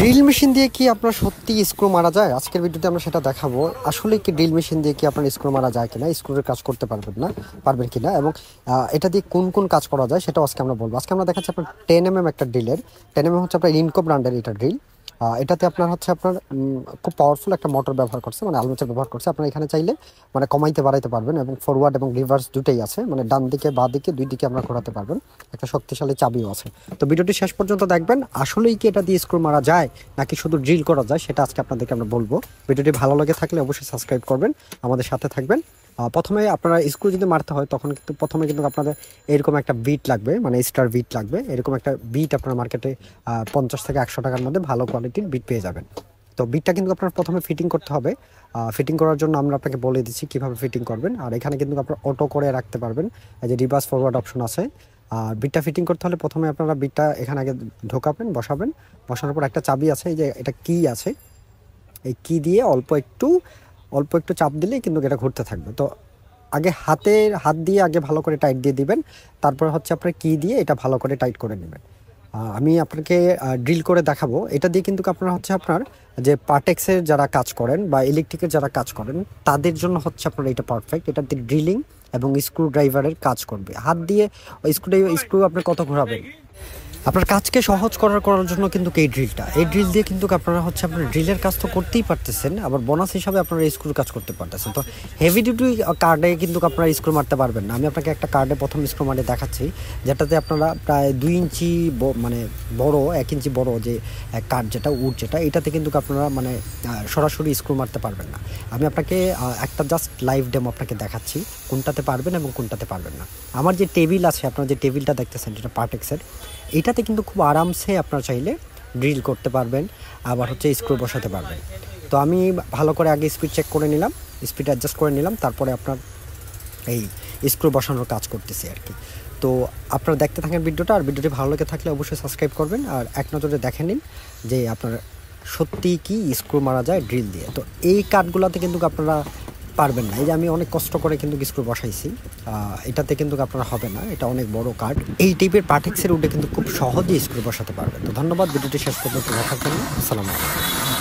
Drill machine দিয়ে কি আপনার সত্যি স্ক্রু মারা যায়? আজকের ভিডিওতে আমরা সেটা দেখাবো। আসলে কি ড্রিল মেশিন দিয়ে কি আপনার স্ক্রু মারা যায় কিনা, স্ক্রুর কাজ করতে পারবেন কিনা, এবং এটা দিয়ে কোন কোন কাজ করা যায় সেটাও আজকে আমরা বলবো। আজকে আমরা দেখাচ্ছি আপনার 10mm একটা ড্রিলের। 10mm হচ্ছে আপনার ইনকো ব্র্যান্ডের এটা ড্রিল। এটাতে আপনার হচ্ছে আপনার খুব পাওয়ারফুল একটা মোটর ব্যবহার করছে, মানে আর্মেচার ব্যবহার করছে। আপনার এখানে চাইলে মানে কমাইতে বাড়াইতে পারবেন, এবং ফরওয়ার্ড এবং রিভার্স দুটোই আছে, মানে ডান দিকে বা দিকে দুই দিকে আমরা ঘোরাতে পারবেন। একটা শক্তিশালী চাবিও আছে। তো ভিডিওটি শেষ পর্যন্ত দেখবেন। আসলেই কি এটা দিয়ে স্ক্রু মারা যায় নাকি শুধু ড্রিল করা যায় সেটা আজকে আপনাদেরকে আমরা বলবো। ভিডিওটি ভালো লাগে থাকলে অবশ্যই সাবস্ক্রাইব করবেন, আমাদের সাথে থাকবেন। প্রথমে আপনারা স্ক্রু যদি মারতে হয় তখন কিন্তু প্রথমে কিন্তু আপনাদের এরকম একটা বিট লাগবে, মানে স্টার বিট লাগবে। এরকম একটা বিট আপনার মার্কেটে 50 থেকে 100 টাকার মধ্যে ভালো কোয়ালিটির বিট পেয়ে যাবেন। তো বিটটা কিন্তু আপনার প্রথমে ফিটিং করতে হবে। ফিটিং করার জন্য আমরা আপনাকে বলে দিচ্ছি কীভাবে ফিটিং করবেন। আর এখানে কিন্তু আপনার অটো করে রাখতে পারবেন, এই যে রিভার্স ফরওয়ার্ড অপশন আছে। আর বিটটা ফিটিং করতে হলে প্রথমে আপনারা বিটটা এখানে আগে ঢোকাবেন, বসানোর পর একটা চাবি আছে, এই যে এটা কি আছে, এই কি দিয়ে অল্প একটু চাপ দিলেই কিন্তু এটা ঘুরতে থাকবে। তো আগে হাত দিয়ে আগে ভালো করে টাইট দিয়ে দিবেন, তারপর হচ্ছে আপনার কি দিয়ে এটা ভালো করে টাইট করে নেবেন। আমি আপনাকে ড্রিল করে দেখাবো। এটা দিয়ে কিন্তু আপনারা হচ্ছে আপনার যে পার্টেক্সের যারা কাজ করেন বা ইলেকট্রিকের যারা কাজ করেন তাদের জন্য হচ্ছে আপনার এটা পারফেক্ট। এটা দিয়ে ড্রিলিং এবং স্ক্রু ড্রাইভারের কাজ করবে। হাত দিয়ে স্ক্রু আপনি কত ঘোরাবেন। আপনার কাজকে সহজ করার জন্য কিন্তু এই ড্রিল দিয়ে কিন্তু আপনারা হচ্ছে আপনার ড্রিলের কাজ তো করতেই পারতেছেন, আবার বোনাস হিসাবে আপনারা স্ক্রুর কাজ করতে পারতেছেন। তো হেভি ডিউটি কার্ডে কিন্তু আপনারা স্ক্রু মারতে পারবেন না। আমি আপনাকে একটা কার্ডে প্রথম স্ক্রু মারে দেখাচ্ছি, যেটাতে আপনারা প্রায় 2 ইঞ্চি মানে বড় 1 ইঞ্চি বড় যে কার্ড যেটা এটাতে কিন্তু আপনারা মানে সরাসরি স্ক্রু মারতে পারবেন না। আমি আপনাকে একটা জাস্ট লাইভ ডেমো আপনাকে দেখাচ্ছি কোনটাতে পারবেন এবং কোনটাতে পারবেন না। আমার যে টেবিল আছে, আপনার যে টেবিলটা দেখতেছেন যেটা পার্টেক্সের, এটাতে কিন্তু খুব আরামসে আপনারা চাইলে ড্রিল করতে পারবেন, আবার হচ্ছে স্ক্রু বসাতে পারবেন। তো আমি ভালো করে আগে স্পিড চেক করে নিলাম, স্পিড অ্যাডজাস্ট করে নিলাম, তারপরে আপনার এই স্ক্রু বসানোর কাজ করতেছি আর কি। তো আপনারা দেখতে থাকেন ভিডিওটা, আর ভিডিওটি ভালো লেগে থাকলে অবশ্যই সাবস্ক্রাইব করবেন, আর এক নজরে দেখে নিন যে আপনার সত্যিই কি স্ক্রু মারা যায় ড্রিল দিয়ে। তো এই কাঠগুলোতে কিন্তু আপনারা পারবেন না। এই যে আমি অনেক কষ্ট করে কিন্তু স্ক্রু বসাইছি, এটাতে কিন্তু আপনারা হবে না, এটা অনেক বড় কাঠ। এই টাইপের পার্টেক্সের উডে কিন্তু খুব সহজেই স্ক্রু বসাতে পারবেন। তো ধন্যবাদ ভিডিওটি শেষ পর্যন্ত দেখার জন্য। আসসালামু আলাইকুম।